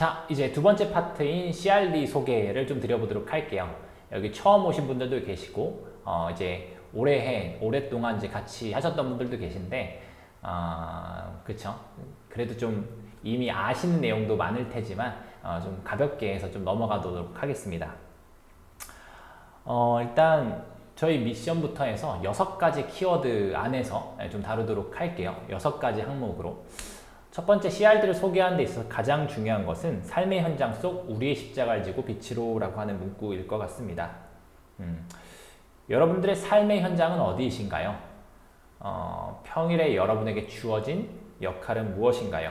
자, 이제 두 번째 파트인 CRD 소개를 좀 드려보도록 할게요. 여기 처음 오신 분들도 계시고, 이제 오랫동안 이제 같이 하셨던 분들도 계신데, 그쵸. 그래도 좀 이미 아시는 내용도 많을 테지만, 좀 가볍게 해서 좀 넘어가도록 하겠습니다. 일단 저희 미션부터 해서 6가지 키워드 안에서 좀 다루도록 할게요. 6가지 항목으로. 첫 번째 CRD를 소개하는 데 있어서 가장 중요한 것은 삶의 현장 속 우리의 십자가를 지고 빛으로라고 하는 문구일 것 같습니다. 여러분들의 삶의 현장은 어디이신가요? 평일에 여러분에게 주어진 역할은 무엇인가요?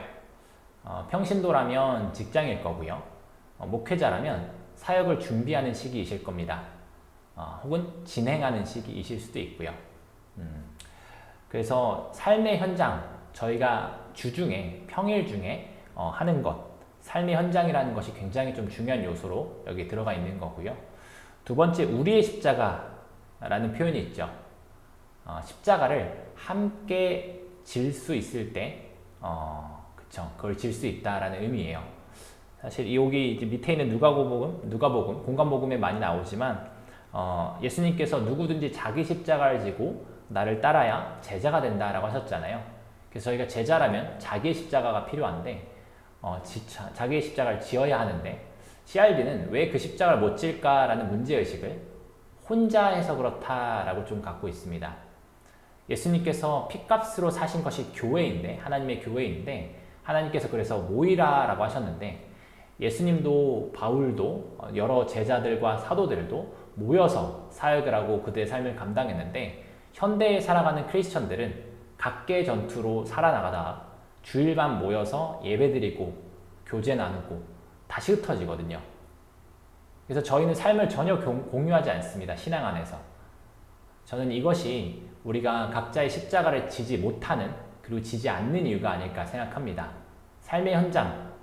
평신도라면 직장일 거고요. 목회자라면 사역을 준비하는 시기이실 겁니다. 혹은 진행하는 시기이실 수도 있고요. 그래서 삶의 현장, 저희가 주중에, 평일 중에 하는 것, 삶의 현장이라는 것이 굉장히 좀 중요한 요소로 여기 들어가 있는 거고요. 두 번째, 우리의 십자가라는 표현이 있죠. 십자가를 함께 질 수 있을 때, 그쵸, 그걸 질 수 있다라는 의미예요. 사실 여기 이제 밑에 있는 누가복음, 공간복음에 많이 나오지만, 예수님께서 누구든지 자기 십자가를 지고 나를 따라야 제자가 된다라고 하셨잖아요. 그래서 저희가 제자라면 자기의 십자가가 필요한데, 자기의 십자가를 지어야 하는데, CRD는 왜 그 십자가를 못 질까라는 문제의식을 혼자 해서 그렇다라고 좀 갖고 있습니다. 예수님께서 피값으로 사신 것이 교회인데, 하나님의 교회인데, 하나님께서 그래서 모이라라고 하셨는데, 예수님도 바울도 여러 제자들과 사도들도 모여서 사역을 하고 그들의 삶을 감당했는데, 현대에 살아가는 크리스천들은 각계 전투로 살아나가다가 주일만 모여서 예배드리고 교제 나누고 다시 흩어지거든요. 그래서 저희는 삶을 전혀 공유하지 않습니다. 신앙 안에서. 저는 이것이 우리가 각자의 십자가를 지지 못하는, 그리고 지지 않는 이유가 아닐까 생각합니다. 삶의 현장,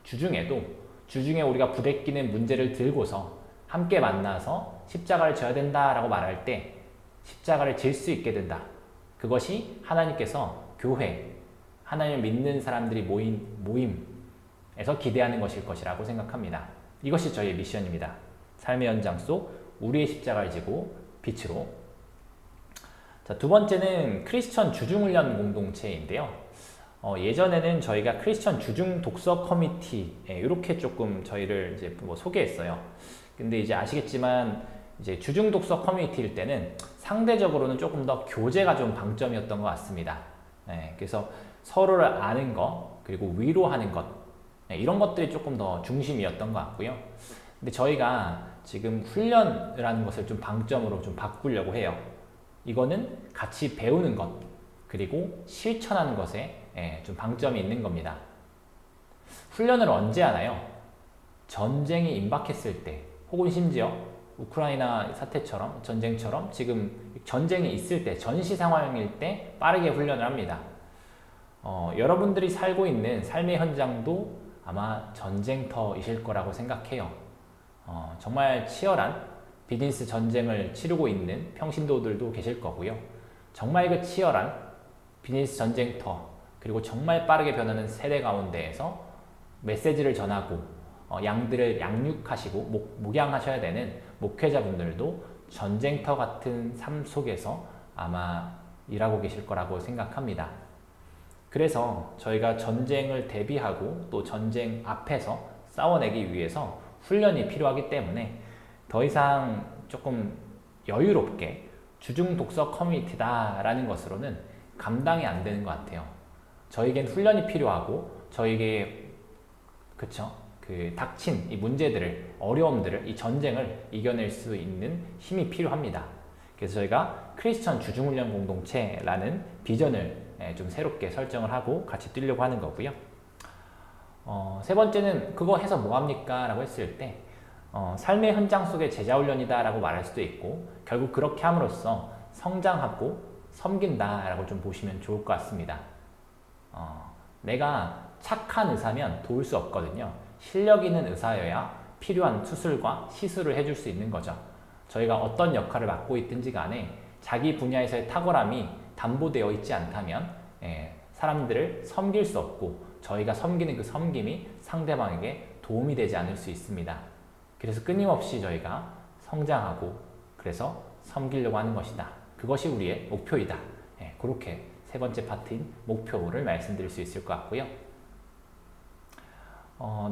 주중에 우리가 부대끼는 문제를 들고서 함께 만나서 십자가를 져야 된다라고 말할 때 십자가를 질 수 있게 된다. 그것이 하나님께서 교회, 하나님을 믿는 사람들이 모임에서 기대하는 것일 것이라고 생각합니다. 이것이 저희의 미션입니다. 삶의 현장 속 우리의 십자가를 지고 빛으로. 자, 두 번째는 크리스천 주중훈련 공동체인데요. 예전에는 저희가 크리스천 주중 독서 커뮤니티, 이렇게 조금 저희를 이제 소개했어요. 근데 이제 아시겠지만, 이제 주중 독서 커뮤니티일 때는 상대적으로는 조금 더 교제가 좀 방점이었던 것 같습니다. 그래서 서로를 아는 것, 그리고 위로하는 것, 이런 것들이 조금 더 중심이었던 것 같고요. 근데 저희가 지금 훈련이라는 것을 좀 방점으로 좀 바꾸려고 해요. 이거는 같이 배우는 것, 그리고 실천하는 것에 좀 방점이 있는 겁니다. 훈련을 언제 하나요? 전쟁이 임박했을 때, 혹은 심지어 우크라이나 사태처럼, 전쟁처럼 지금 전쟁이 있을 때, 전시 상황일 때 빠르게 훈련을 합니다. 여러분들이 살고 있는 삶의 현장도 아마 전쟁터이실 거라고 생각해요. 정말 치열한 비즈니스 전쟁을 치르고 있는 평신도들도 계실 거고요. 정말 그 치열한 비즈니스 전쟁터, 그리고 정말 빠르게 변하는 세대 가운데에서 메시지를 전하고 양들을 양육하시고 목양하셔야 되는 목회자분들도 전쟁터 같은 삶 속에서 아마 일하고 계실 거라고 생각합니다. 그래서 저희가 전쟁을 대비하고 또 전쟁 앞에서 싸워내기 위해서 훈련이 필요하기 때문에 더 이상 조금 여유롭게 주중 독서 커뮤니티다라는 것으로는 감당이 안 되는 것 같아요. 저에겐 훈련이 필요하고, 저에게 닥친 이 문제들을, 어려움들을, 이 전쟁을 이겨낼 수 있는 힘이 필요합니다. 그래서 저희가 크리스천 주중훈련 공동체라는 비전을 좀 새롭게 설정을 하고 같이 뛰려고 하는 거고요. 세 번째는 그거 해서 뭐합니까? 라고 했을 때, 삶의 현장 속의 제자훈련이다 라고 말할 수도 있고, 결국 그렇게 함으로써 성장하고 섬긴다 라고 좀 보시면 좋을 것 같습니다. 내가 착한 의사면 도울 수 없거든요. 실력 있는 의사여야 필요한 수술과 시술을 해줄 수 있는 거죠. 저희가 어떤 역할을 맡고 있든지 간에 자기 분야에서의 탁월함이 담보되어 있지 않다면 사람들을 섬길 수 없고, 저희가 섬기는 그 섬김이 상대방에게 도움이 되지 않을 수 있습니다. 그래서 끊임없이 저희가 성장하고 그래서 섬기려고 하는 것이다. 그것이 우리의 목표이다. 그렇게 세 번째 파트인 목표를 말씀드릴 수 있을 것 같고요.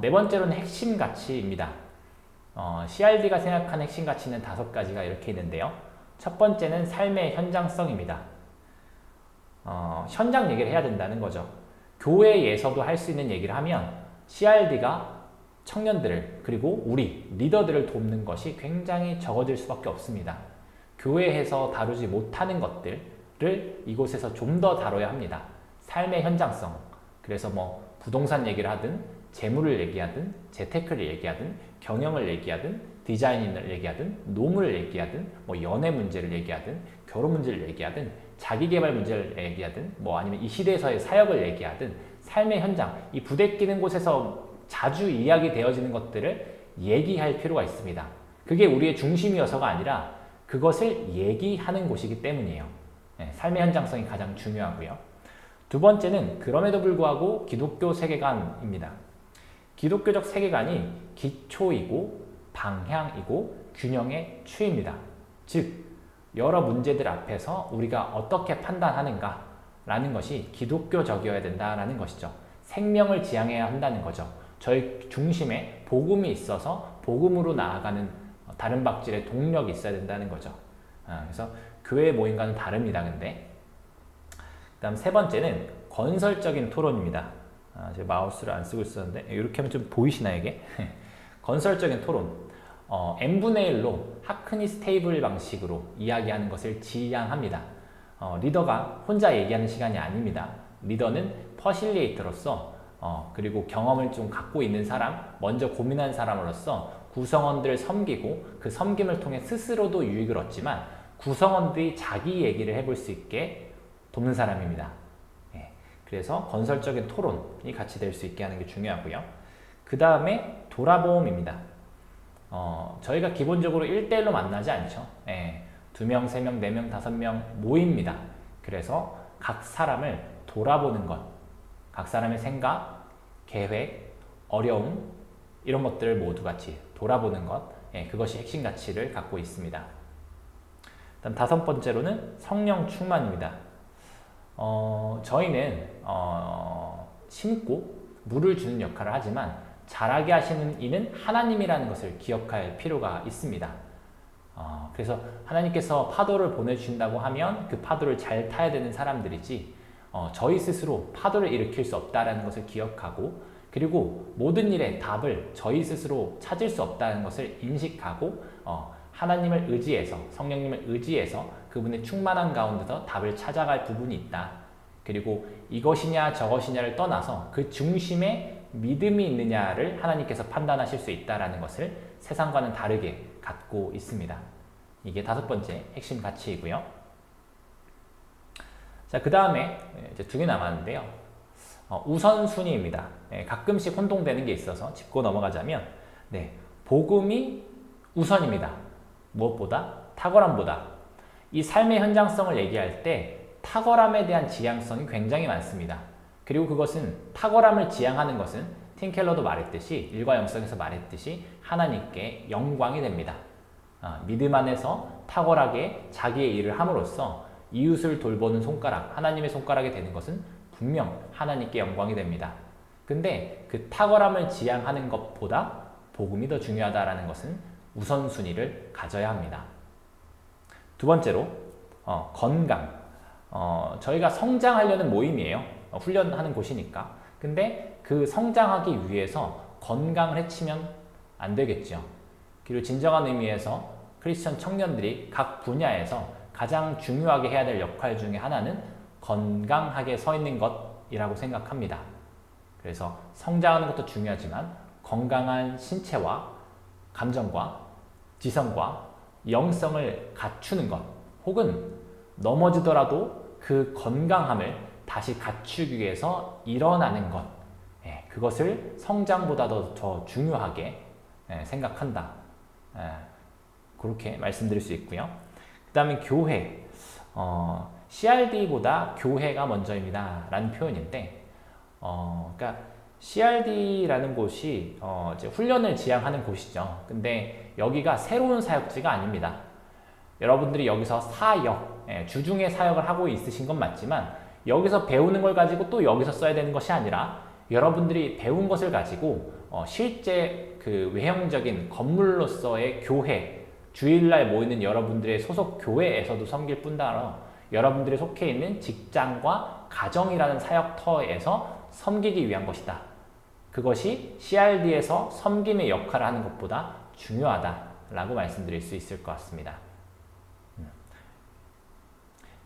네 번째로는 핵심 가치입니다. CRD가 생각하는 핵심 가치는 5가지가 이렇게 있는데요. 첫 번째는 삶의 현장성입니다. 현장 얘기를 해야 된다는 거죠. 교회에서도 할 수 있는 얘기를 하면 CRD가 청년들을 그리고 우리 리더들을 돕는 것이 굉장히 적어질 수밖에 없습니다. 교회에서 다루지 못하는 것들을 이곳에서 좀 더 다뤄야 합니다. 삶의 현장성. 그래서 뭐 부동산 얘기를 하든 재물을 얘기하든 재테크를 얘기하든 경영을 얘기하든 디자인을 얘기하든 노무를 얘기하든 뭐 연애 문제를 얘기하든 결혼 문제를 얘기하든 자기개발 문제를 얘기하든 뭐 아니면 이 시대에서의 사역을 얘기하든 삶의 현장, 이 부대끼는 곳에서 자주 이야기되어지는 것들을 얘기할 필요가 있습니다. 그게 우리의 중심이어서가 아니라 그것을 얘기하는 곳이기 때문이에요. 삶의 현장성이 가장 중요하고요. 두 번째는 그럼에도 불구하고 기독교 세계관입니다. 기독교적 세계관이 기초이고 방향이고 균형의 추입니다. 즉 여러 문제들 앞에서 우리가 어떻게 판단하는가 라는 것이 기독교적이어야 된다라는 것이죠. 생명을 지향해야 한다는 거죠. 저희 중심에 복음이 있어서 복음으로 나아가는 다른 박질의 동력이 있어야 된다는 거죠. 그래서 교회 모임과는 다릅니다. 근데 그 다음 세 번째는 건설적인 토론입니다. 제가 마우스를 안 쓰고 있었는데 이렇게 하면 좀 보이시나요 이게? 건설적인 토론. n분의 1로 하크니스 테이블 방식으로 이야기하는 것을 지향합니다. 리더가 혼자 얘기하는 시간이 아닙니다. 리더는 퍼실리에이터로서 그리고 경험을 좀 갖고 있는 사람, 먼저 고민한 사람으로서 구성원들을 섬기고 그 섬김을 통해 스스로도 유익을 얻지만 구성원들이 자기 얘기를 해볼 수 있게 돕는 사람입니다. 그래서 건설적인 토론이 같이 될 수 있게 하는 게 중요하고요. 그 다음에 돌아보험입니다. 저희가 기본적으로 1대1로 만나지 않죠. 2명, 3명, 4명, 5명 모입니다. 그래서 각 사람을 돌아보는 것, 각 사람의 생각, 계획, 어려움 이런 것들을 모두 같이 돌아보는 것, 그것이 핵심 가치를 갖고 있습니다. 다음 5번째로는 성령 충만입니다. 저희는 심고 물을 주는 역할을 하지만 자라게 하시는 이는 하나님이라는 것을 기억할 필요가 있습니다. 그래서 하나님께서 파도를 보내주신다고 하면 그 파도를 잘 타야 되는 사람들이지 저희 스스로 파도를 일으킬 수 없다는 것을 기억하고 그리고 모든 일의 답을 저희 스스로 찾을 수 없다는 것을 인식하고 하나님을 의지해서 성령님을 의지해서 그분의 충만한 가운데서 답을 찾아갈 부분이 있다. 그리고 이것이냐 저것이냐를 떠나서 그 중심에 믿음이 있느냐를 하나님께서 판단하실 수 있다는 것을 세상과는 다르게 갖고 있습니다. 이게 5번째 핵심 가치이고요. 자, 그 다음에 이제 2개 남았는데요. 우선순위입니다. 가끔씩 혼동되는 게 있어서 짚고 넘어가자면 복음이 우선입니다. 무엇보다? 탁월함보다. 이 삶의 현장성을 얘기할 때 탁월함에 대한 지향성이 굉장히 많습니다. 그리고 그것은 탁월함을 지향하는 것은 팀 켈러도 말했듯이 일과 영성에서 말했듯이 하나님께 영광이 됩니다. 믿음 안에서 탁월하게 자기의 일을 함으로써 이웃을 돌보는 손가락, 하나님의 손가락이 되는 것은 분명 하나님께 영광이 됩니다. 근데 그 탁월함을 지향하는 것보다 복음이 더 중요하다는 것은 우선순위를 가져야 합니다. 두 번째로 건강. 저희가 성장하려는 모임이에요. 훈련하는 곳이니까. 근데 그 성장하기 위해서 건강을 해치면 안 되겠죠. 그리고 진정한 의미에서 크리스천 청년들이 각 분야에서 가장 중요하게 해야 될 역할 중에 하나는 건강하게 서 있는 것이라고 생각합니다. 그래서 성장하는 것도 중요하지만 건강한 신체와 감정과 지성과 영성을 갖추는 것 혹은 넘어지더라도 그 건강함을 다시 갖추기 위해서 일어나는 것 그것을 성장보다도 더 중요하게 생각한다. 그렇게 말씀드릴 수 있고요. 그 다음에 교회 CRD보다 교회가 먼저입니다 라는 표현인데 그러니까 CRD라는 곳이 이제 훈련을 지향하는 곳이죠. 근데 여기가 새로운 사역지가 아닙니다. 여러분들이 여기서 사역, 주중에 사역을 하고 있으신 건 맞지만 여기서 배우는 걸 가지고 또 여기서 써야 되는 것이 아니라 여러분들이 배운 것을 가지고 실제 그 외형적인 건물로서의 교회, 주일날 모이는 여러분들의 소속 교회에서도 섬길 뿐더러 여러분들이 속해 있는 직장과 가정이라는 사역터에서 섬기기 위한 것이다. 그것이 CRD에서 섬김의 역할을 하는 것보다 중요하다라고 말씀드릴 수 있을 것 같습니다.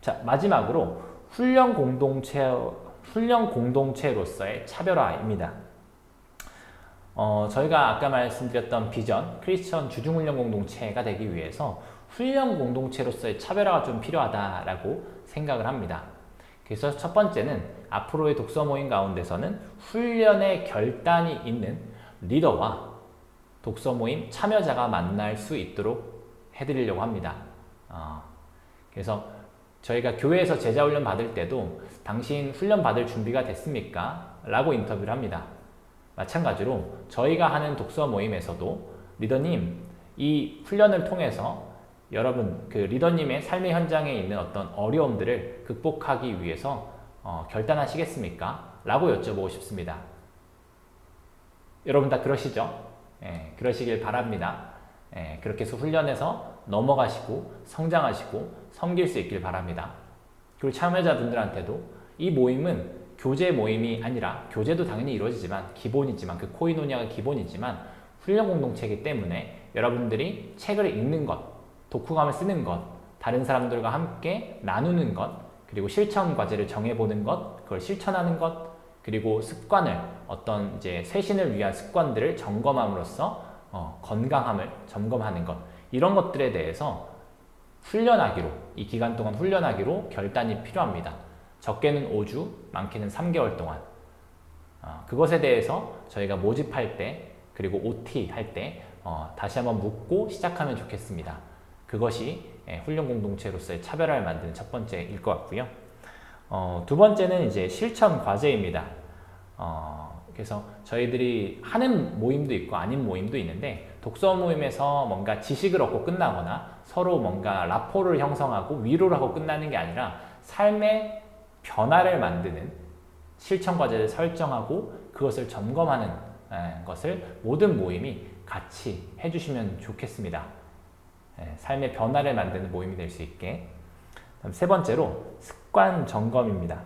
자, 마지막으로 훈련 공동체로서의 차별화입니다. 저희가 아까 말씀드렸던 비전, 크리스천 주중훈련 공동체가 되기 위해서 훈련 공동체로서의 차별화가 좀 필요하다라고 생각을 합니다. 그래서 첫 번째는 앞으로의 독서 모임 가운데서는 훈련의 결단이 있는 리더와 독서 모임 참여자가 만날 수 있도록 해드리려고 합니다. 그래서 저희가 교회에서 제자훈련 받을 때도 당신 훈련 받을 준비가 됐습니까? 라고 인터뷰를 합니다. 마찬가지로 저희가 하는 독서 모임에서도 리더님, 이 훈련을 통해서 여러분 그 리더님의 삶의 현장에 있는 어떤 어려움들을 극복하기 위해서 결단하시겠습니까? 라고 여쭤보고 싶습니다. 여러분 다 그러시죠? 그러시길 바랍니다. 그렇게 해서 훈련에서 넘어가시고 성장하시고 섬길 수 있길 바랍니다. 그리고 참여자분들한테도 이 모임은 교제 모임이 아니라 교제도 당연히 이루어지지만 기본이지만 그 코이노니아가 기본이지만 훈련 공동체이기 때문에 여러분들이 책을 읽는 것, 독후감을 쓰는 것, 다른 사람들과 함께 나누는 것, 그리고 실천 과제를 정해보는 것, 그걸 실천하는 것, 그리고 습관을 어떤 이제 쇄신을 위한 습관들을 점검함으로써 건강함을 점검하는 것, 이런 것들에 대해서 훈련하기로, 이 기간 동안 훈련하기로 결단이 필요합니다. 적게는 5주, 많게는 3개월 동안. 그것에 대해서 저희가 모집할 때, 그리고 OT 할 때 다시 한번 묻고 시작하면 좋겠습니다. 그것이 훈련 공동체로서의 차별화를 만드는 첫 번째일 것 같고요. 두 번째는 이제 실천 과제입니다. 그래서 저희들이 하는 모임도 있고 아닌 모임도 있는데 독서 모임에서 뭔가 지식을 얻고 끝나거나 서로 뭔가 라포를 형성하고 위로를 하고 끝나는 게 아니라 삶의 변화를 만드는 실천 과제를 설정하고 그것을 점검하는 것을 모든 모임이 같이 해주시면 좋겠습니다. 삶의 변화를 만드는 모임이 될 수 있게. 세 번째로 습관 점검입니다.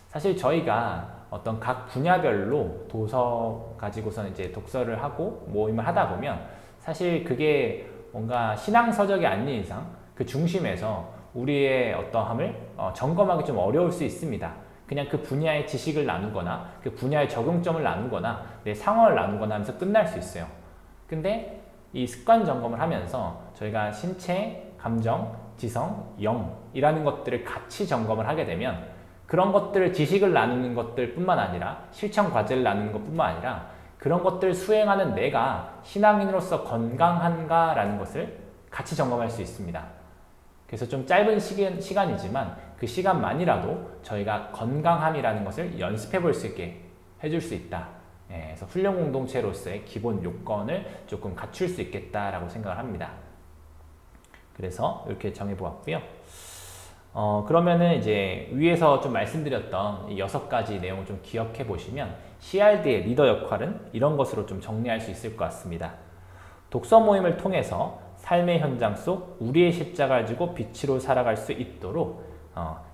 사실 저희가 어떤 각 분야별로 도서 가지고서는 이제 독서를 하고 모임을 하다 보면 사실 그게 뭔가 신앙서적이 아닌 이상 그 중심에서 우리의 어떠함을 점검하기 좀 어려울 수 있습니다. 그냥 그 분야의 지식을 나누거나 그 분야의 적용점을 나누거나 내 상황을 나누거나 하면서 끝날 수 있어요. 근데 이 습관 점검을 하면서 저희가 신체, 감정, 지성, 영이라는 것들을 같이 점검을 하게 되면 그런 것들을 지식을 나누는 것들 뿐만 아니라 실천 과제를 나누는 것 뿐만 아니라 그런 것들을 수행하는 내가 신앙인으로서 건강한가 라는 것을 같이 점검할 수 있습니다. 그래서 좀 짧은 시간이지만 그 시간만이라도 저희가 건강함이라는 것을 연습해 볼 수 있게 해줄 수 있다. 그래서 훈련 공동체로서의 기본 요건을 조금 갖출 수 있겠다라고 생각을 합니다. 그래서 이렇게 정해보았고요. 그러면은 이제 위에서 좀 말씀드렸던 이 6가지 내용을 좀 기억해 보시면 CRD의 리더 역할은 이런 것으로 좀 정리할 수 있을 것 같습니다. 독서 모임을 통해서 삶의 현장 속 우리의 십자가를 지고 빛으로 살아갈 수 있도록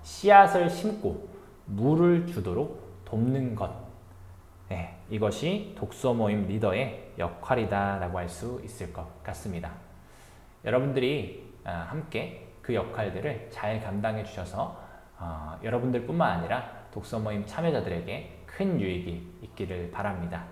씨앗을 심고 물을 주도록 돕는 것. 이것이 독서 모임 리더의 역할이다 라고 할 수 있을 것 같습니다. 여러분들이 함께 그 역할들을 잘 감당해 주셔서 여러분들 뿐만 아니라 독서 모임 참여자들에게 큰 유익이 있기를 바랍니다.